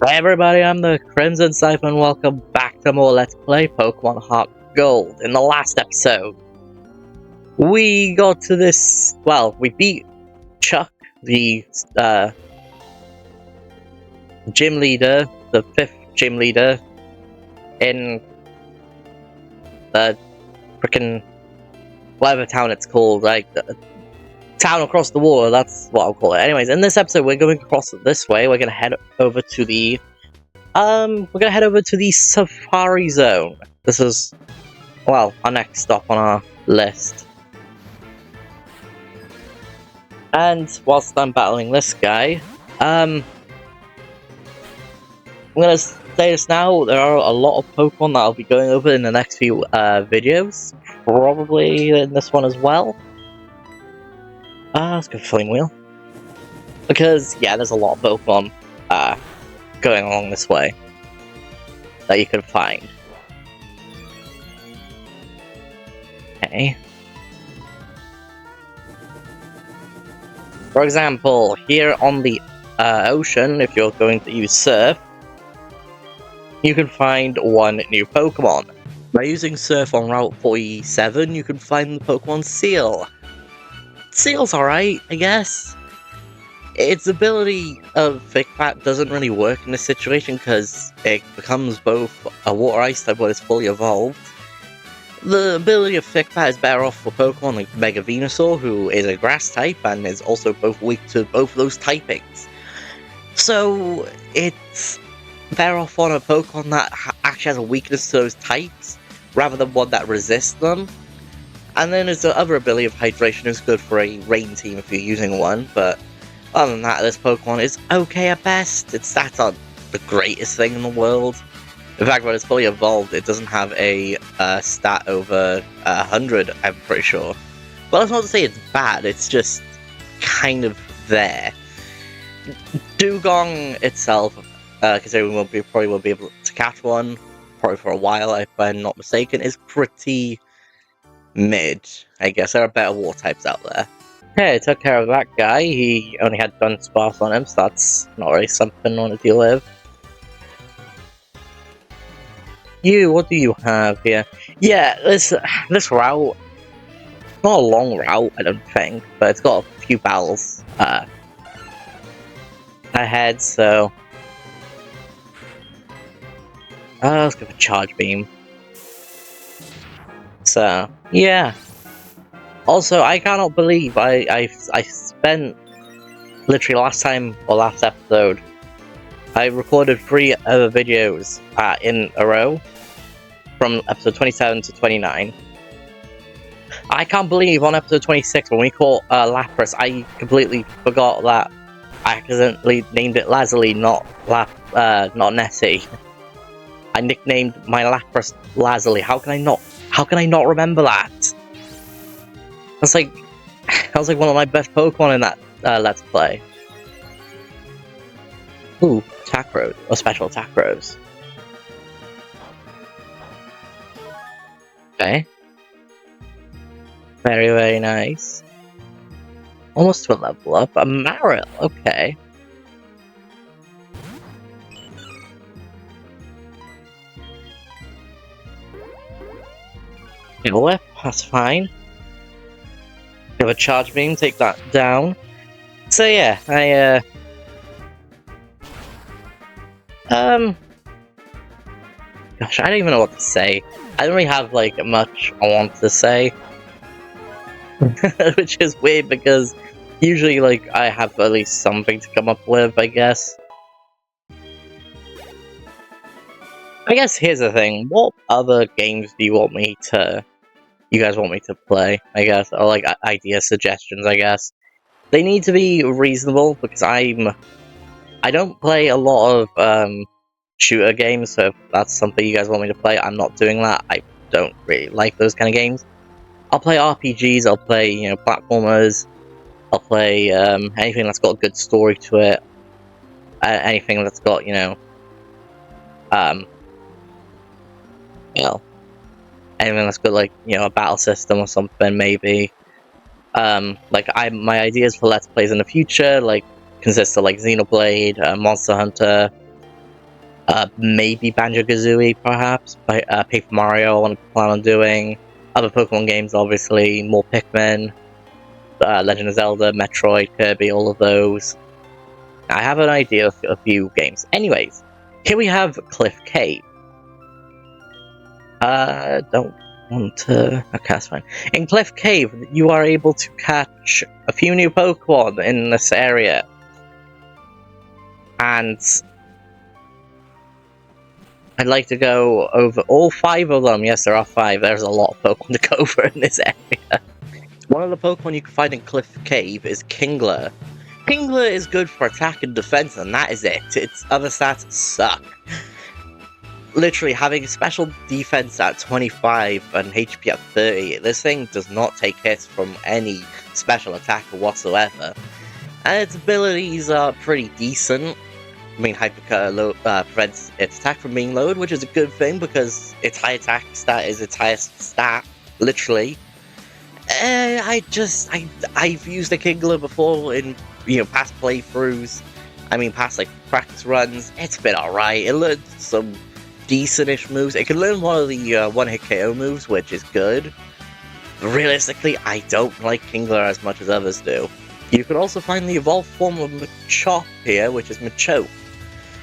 Hey everybody, I'm the Crimson Scythe and welcome back to more Let's Play Pokemon Heart Gold. In the last episode, we got to this, well, we beat Chuck, the gym leader, the 5th gym leader, in the frickin' whatever town it's called, like, the town across the water, that's what I'll call it. Anyways, in this episode, we're going across this way, we're gonna head over to the Safari Zone. This is, well, our next stop on our list. And whilst I'm battling this guy, I'm gonna say this now, there are a lot of Pokemon that I'll be going over in the next few videos. Probably in this one as well. Let's go Flame Wheel. Because, yeah, there's a lot of Pokemon going along this way that you can find. Okay. For example, here on the ocean, if you're going to use Surf, you can find one new Pokemon. By using Surf on Route 47, you can find the Pokemon Seal. Seal's alright, I guess. Its ability of Thick Fat doesn't really work in this situation because it becomes both a Water Ice type when it's fully evolved. The ability of Thick Fat is better off for Pokemon like Mega Venusaur, who is a Grass type and is also both weak to both of those typings. So it's better off on a Pokemon that actually has a weakness to those types, rather than one that resists them. And then there's the other ability of Hydration, is good for a Rain team if you're using one, but other than that, this Pokemon is okay at best. Its stats aren't the greatest thing in the world. In fact, when it's fully evolved, it doesn't have a stat over 100, I'm pretty sure. Well, that's not to say it's bad, it's just kind of there. Dugong itself, considering we probably won't be able to catch one, probably for a while, if I'm not mistaken, is pretty mid. I guess there are better water types out there. Okay, I took care of that guy. He only had Dunsparce on him, so that's not really something I want to deal with. You, what do you have here? Yeah, this route, not a long route, I don't think, but it's got a few battles ahead, so let's go for Charge Beam. So, yeah. Also, I cannot believe I spent literally last episode, I recorded 3 other videos in a row from episode 27 to 29. I can't believe on episode 26 when we caught Lapras, I completely forgot that I accidentally named it Lazuli, not Nessie. I nicknamed my Lapras Lazuli. How can I not remember that? That was like one of my best Pokemon in that Let's Play. Ooh, attack rose, or special attack rose. Okay. Very, very nice. Almost to a level up. A Marill, okay. Whip, that's fine. Give a Charge Beam, take that down. So yeah, gosh, I don't even know what to say. I don't really have, like, much I want to say. Which is weird, because usually, like, I have at least something to come up with, I guess. I guess here's the thing, what other games do you guys want me to play, I guess? Or, like, idea suggestions, I guess. They need to be reasonable, because I don't play a lot of, shooter games, so if that's something you guys want me to play, I'm not doing that. I don't really like those kind of games. I'll play RPGs, I'll play, you know, platformers, I'll play, anything that's got a good story to it, anything that's got, you know, well, anything that's got, like, you know, a battle system or something, maybe. Like, my ideas for Let's Plays in the future, like, consist of, like, Xenoblade, Monster Hunter, Maybe Banjo-Kazooie, perhaps. Paper Mario, I plan on doing. Other Pokemon games, obviously. More Pikmin, Legend of Zelda, Metroid, Kirby, all of those. I have an idea of a few games. Anyways, here we have Cliff Cave. Don't want to... Okay, that's fine. In Cliff Cave, you are able to catch a few new Pokemon in this area. And I'd like to go over all 5 of them. Yes, there are 5. There's a lot of Pokemon to go over in this area. One of the Pokemon you can find in Cliff Cave is Kingler. Kingler is good for attack and defense, and that is it. Its other stats suck. Literally, having special defense at 25 and HP at 30, this thing does not take hits from any special attacker whatsoever. And its abilities are pretty decent. I mean, Hyper prevents its attack from being lowered, which is a good thing because its high attack stat is its highest stat, literally. I've used a Kingler before in, past playthroughs. I mean, past, practice runs. It's been alright. It learned some decent-ish moves. It can learn one of the one-hit KO moves, which is good. But realistically, I don't like Kingler as much as others do. You can also find the evolved form of Machop here, which is Machoke.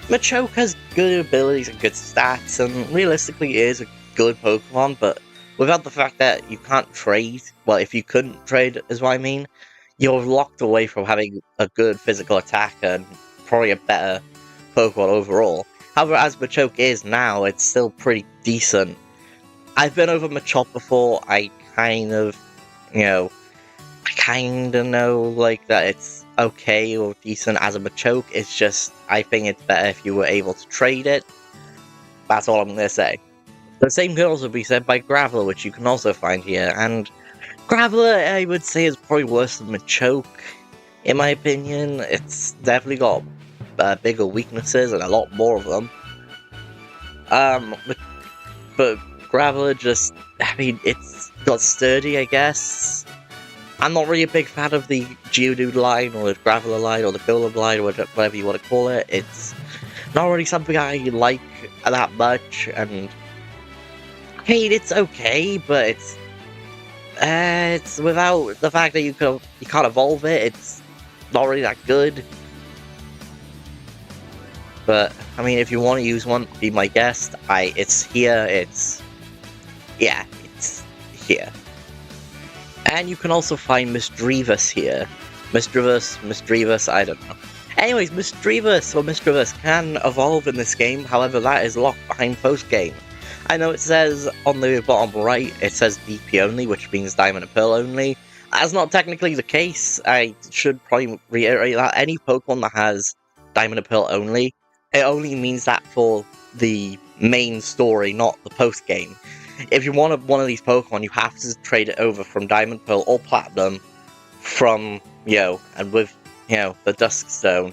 Machoke has good abilities and good stats, and realistically is a good Pokemon, but without the fact that you can't trade, well, if you couldn't trade is what I mean, you're locked away from having a good physical attack and probably a better Pokemon overall. However, as Machoke is now, it's still pretty decent. I've been over Machop before. I kind of know, that it's okay or decent as a Machoke. It's just, I think it's better if you were able to trade it. That's all I'm going to say. The same can also be said by Graveler, which you can also find here, and Graveler, I would say, is probably worse than Machoke, in my opinion. It's definitely got bigger weaknesses, and a lot more of them. But Graveler just, it's got sturdy, I guess. I'm not really a big fan of the Geodude line, or the Graveler line, or the Golem line, or whatever you want to call it. It's not really something I like that much, and it's okay, but it's without the fact that you can't evolve it, it's not really that good. But, I mean, if you want to use one, be my guest. It's here, it's here. And you can also find Misdreavus here. Misdreavus, I don't know. Anyways, Misdreavus can evolve in this game, however that is locked behind post-game. I know it says on the bottom right, it says DP only, which means Diamond and Pearl only. That's not technically the case. I should probably reiterate that. Any Pokemon that has Diamond and Pearl only, it only means that for the main story, not the post-game. If you want one of these Pokemon, you have to trade it over from Diamond, Pearl, or Platinum from, and with, the Dusk Stone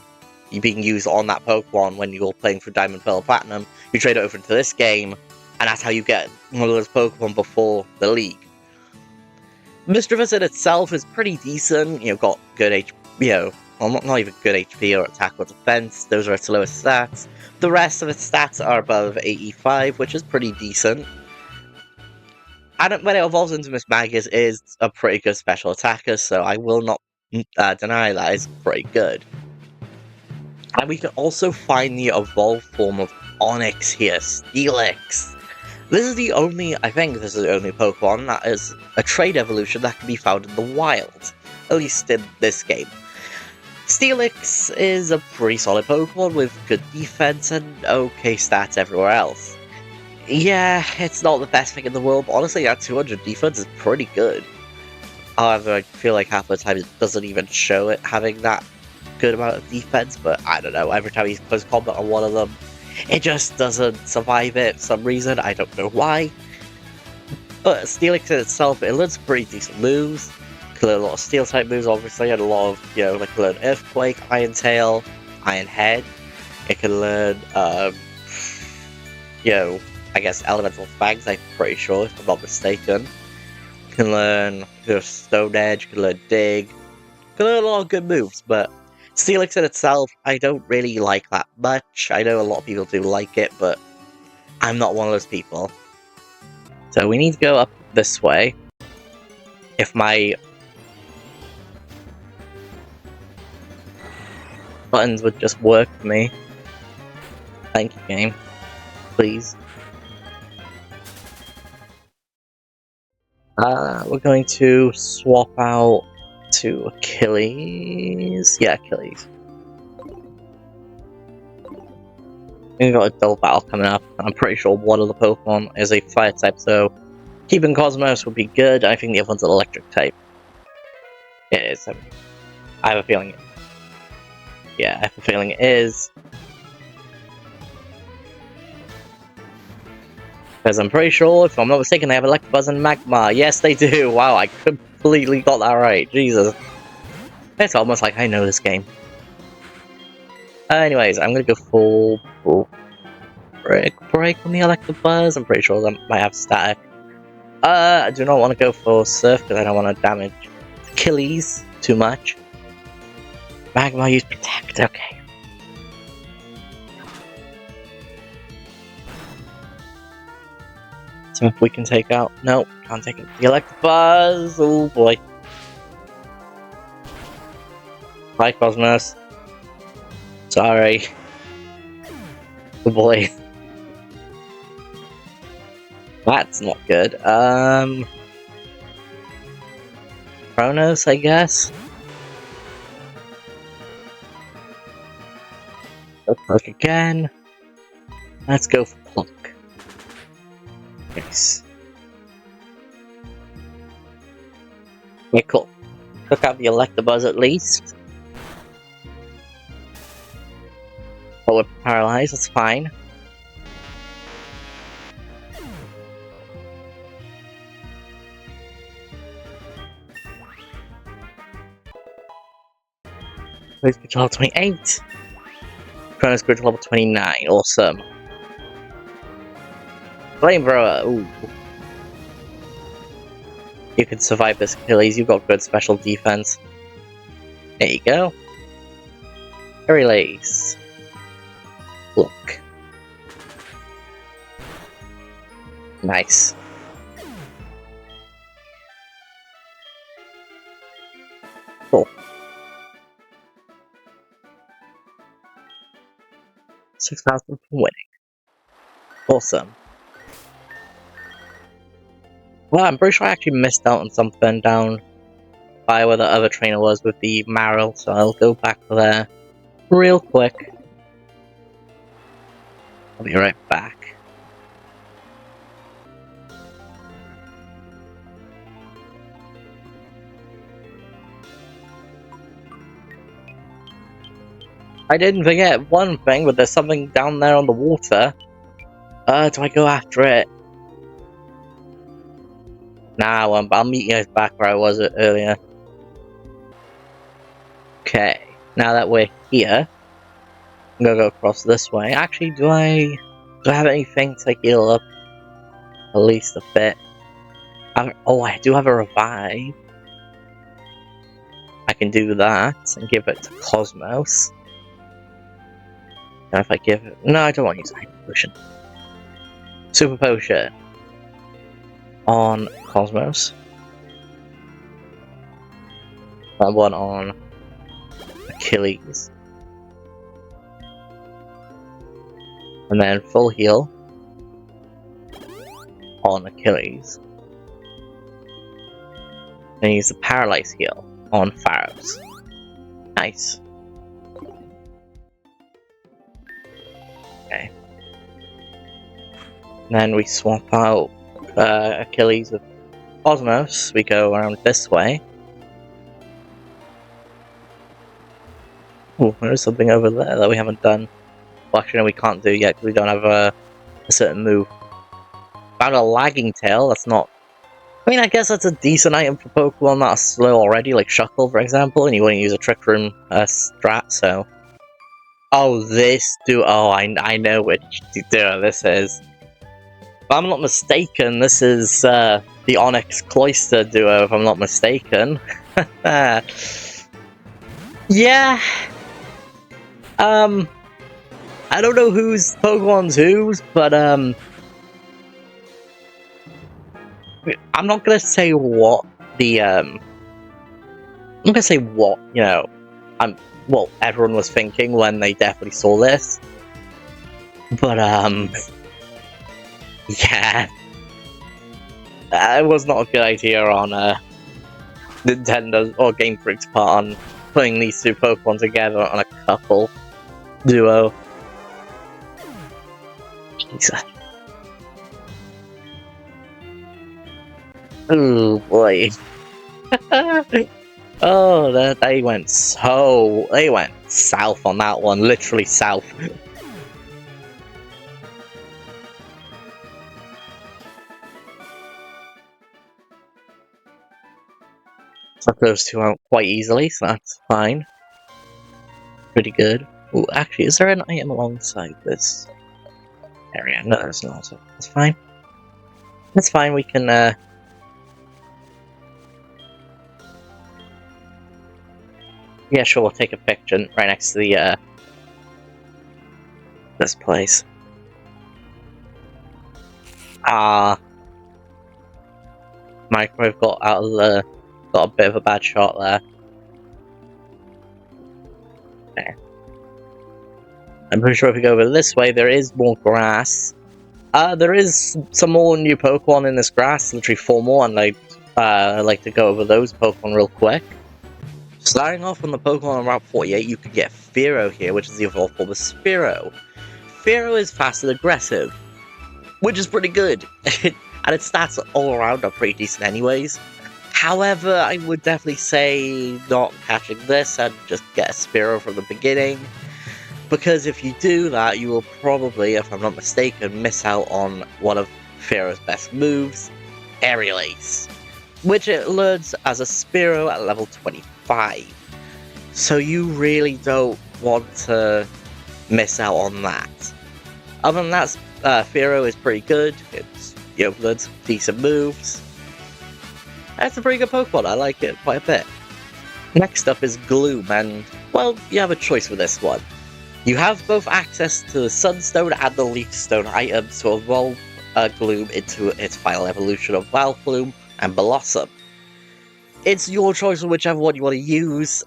being used on that Pokemon when you're playing for Diamond, Pearl, or Platinum, you trade it over into this game, and that's how you get one of those Pokemon before the League. Misdreavus in itself is pretty decent, got good HP, well, not even good HP or attack or defense, those are its lowest stats. The rest of its stats are above 85, which is pretty decent. And when it evolves into Mismagius, it is a pretty good special attacker, so I will not deny that it's pretty good. And we can also find the evolved form of Onix here, Steelix. I think this is the only Pokemon that is a trade evolution that can be found in the wild, at least in this game. Steelix is a pretty solid Pokemon with good defense and okay stats everywhere else. Yeah, it's not the best thing in the world, but honestly, at 200 defense is pretty good. However, I feel like half the time it doesn't even show it having that good amount of defense, but I don't know, every time he's close combat on one of them, it just doesn't survive it for some reason, I don't know why. But Steelix in itself, it learns pretty decent moves. It can learn a lot of Steel-type moves, obviously, and a lot of, it can learn Earthquake, Iron Tail, Iron Head. It can learn, I guess Elemental Fangs, I'm pretty sure, if I'm not mistaken. Can learn Stone Edge, can learn Dig. Can learn a lot of good moves, but Steelix in itself, I don't really like that much. I know a lot of people do like it, but I'm not one of those people. So we need to go up this way. If my buttons would just work for me. Thank you, game. Please. We're going to swap out to Achilles. Yeah, Achilles. We've got a dull battle coming up. I'm pretty sure one of the Pokemon is a fire type, so keeping Cosmos would be good. I think the other one's an electric type. It is. I have a feeling. Yeah, I have a feeling it is. Because I'm pretty sure, if I'm not mistaken, they have Electabuzz and Magma. Yes, they do. Wow, I completely got that right. Jesus. It's almost like I know this game. Anyways, I'm gonna go full break on the Electabuzz. I'm pretty sure that might have static. I do not want to go for Surf because I don't want to damage Achilles too much. Magma, use Protect. Okay. So if we can take out... No, can't take it. The Electabuzz! Oh boy. Bye, Cosmos. Sorry. Oh boy. That's not good. Chronos, I guess? Pluck again. Let's go for Pluck. Nice. Okay, cool. Took out the Electabuzz at least. But we're paralyzed, that's fine. Space Bridge level 28. Chronos Bridge level 29, awesome. Flamethrower, ooh. You can survive this, Achilles. You've got good special defense. There you go. Release. Look. Nice. Cool. 6,000 for winning. Awesome. Well, I'm pretty sure I actually missed out on something down by where the other trainer was with the Marill, so I'll go back there real quick. I'll be right back. I didn't forget one thing, but there's something down there on the water. Do I go after it? Nah, I'll meet you guys back where I was earlier. Okay, now that we're here, I'm gonna go across this way. Actually, do I have anything to heal up at least a bit? I do have a revive. I can do that and give it to Cosmos. And if I give it... No, I don't want to use Hyper Potion. Super Potion on Cosmos. And one on Achilles. And then full heal on Achilles. And use the Paralyze heal on Pharos. Nice. Okay. And then we swap out Achilles with Cosmos. We go around this way. Oh, there's something over there that we haven't done. Well, actually, no, we can't do yet because we don't have a certain move. Found a lagging tail. That's not. I mean, I guess that's a decent item for Pokemon that are slow already, like Shuckle, for example, and you wouldn't use a Trick Room strat, so... Oh, this duo. Oh, I know which duo this is. If I'm not mistaken, this is the Onyx Cloyster duo, if I'm not mistaken. Yeah, I don't know whose Pokemon's whose, but I'm not gonna say what the I'm not gonna say what, well, everyone was thinking when they definitely saw this. But yeah. It was not a good idea on Nintendo or Game Freak's part on putting these two Pokemon together on a couple duo. Jesus. Oh boy. Oh, they went south on that one, literally south. Took those two out quite easily, so that's fine. Pretty good. Ooh, actually, is there an item alongside this area? No, there's not. So that's fine. That's fine. We can. Yeah, sure. We'll take a picture right next to the this place. Microwave got out of the. Got a bit of a bad shot there. Okay. I'm pretty sure if we go over this way, there is more grass. There is some more new Pokemon in this grass, literally 4 more, and I'd like to go over those Pokemon real quick. Starting off on the Pokemon on Route 48, you could get Fearow here, which is the evolved form of Spearow. Fearow is fast and aggressive, which is pretty good, and its stats all around are pretty decent anyways. However, I would definitely say not catching this and just get a Spearow from the beginning. Because if you do that, you will probably, if I'm not mistaken, miss out on one of Fearow's best moves, Aerial Ace, which it learns as a Spearow at level 25. So you really don't want to miss out on that. Other than that, Fearow is pretty good. It's, learns decent moves. That's a pretty good Pokemon. I like it quite a bit. Next up is Gloom, and, well, you have a choice with this one. You have both access to the Sunstone and the Leaf Stone items to evolve Gloom into its final evolution of Vileplume and Blossom. It's your choice on whichever one you want to use.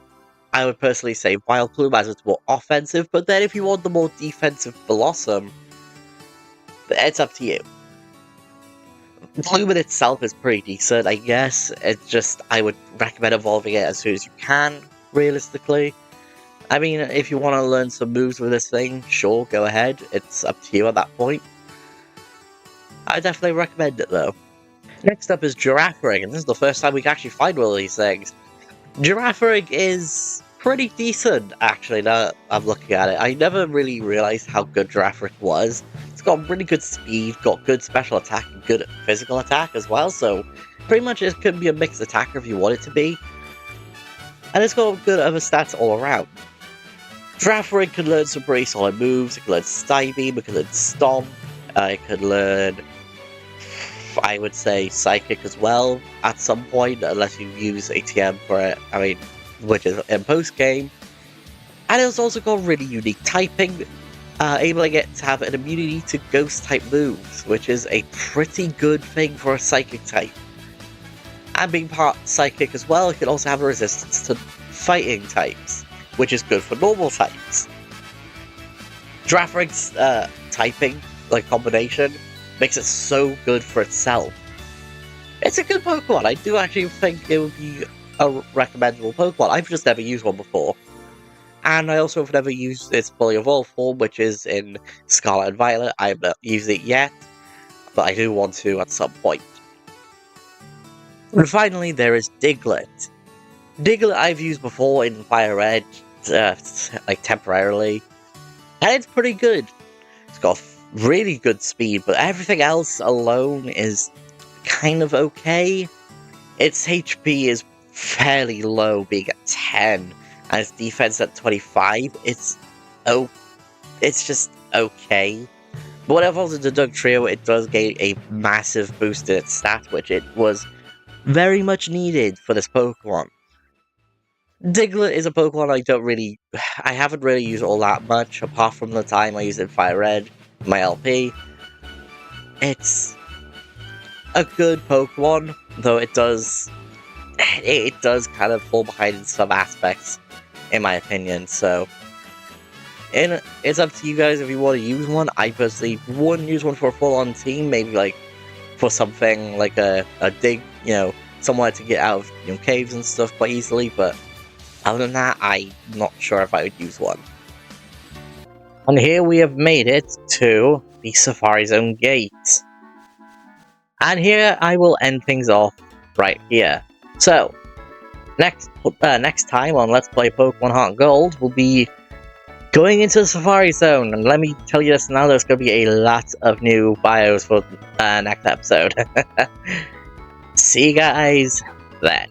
I would personally say Vileplume as it's more offensive, but then if you want the more defensive Blossom, it's up to you. Gloom in itself is pretty decent, I guess. It's just, I would recommend evolving it as soon as you can, realistically. I mean, if you want to learn some moves with this thing, sure, go ahead. It's up to you at that point. I definitely recommend it, though. Next up is Girafarig, and this is the first time we can actually find one of these things. Girafarig is pretty decent, actually, now that I'm looking at it. I never really realized how good Girafarig was. It's got really good speed, got good special attack, and good physical attack as well, so pretty much it could be a mixed attacker if you want it to be. And it's got good other stats all around. Girafarig can learn some pretty solid moves. It can learn Psybeam, it can learn Stomp, it can learn, I would say, Psychic as well at some point, unless you use ATM for it, which is in post-game. And it's also got really unique typing, enabling it to have an immunity to Ghost-type moves, which is a pretty good thing for a Psychic type. And being part Psychic as well, it can also have a resistance to Fighting types, which is good for normal types. Girafarig's typing, combination, makes it so good for itself. It's a good Pokemon. I do actually think it would be a recommendable Pokemon. I've just never used one before. And I also have never used its fully evolved form, which is in Scarlet and Violet. I have not used it yet, but I do want to at some point. And finally, there is Diglett. Diglett I've used before in Fire Red, temporarily, and it's pretty good. It's got really good speed, but everything else alone is kind of okay. Its HP is fairly low, being at 10, and its defense at 25. It's just okay. But when it evolves into Dugtrio, it does gain a massive boost in its stat, which it was very much needed for this Pokemon. Diglett is a Pokemon I haven't really used all that much, apart from the time I used it in Fire Red, my LP. It's a good Pokemon, though it does kind of fall behind in some aspects, in my opinion, so it's up to you guys if you want to use one. I personally wouldn't use one for a full-on team, maybe like for something like a dig, somewhere to get out of caves and stuff quite easily, but other than that, I'm not sure if I would use one. And here we have made it to the Safari Zone gate. And here I will end things off right here. So, next time on Let's Play Pokemon HeartGold, we'll be going into the Safari Zone. And let me tell you this now, there's going to be a lot of new bios for next episode. See you guys then.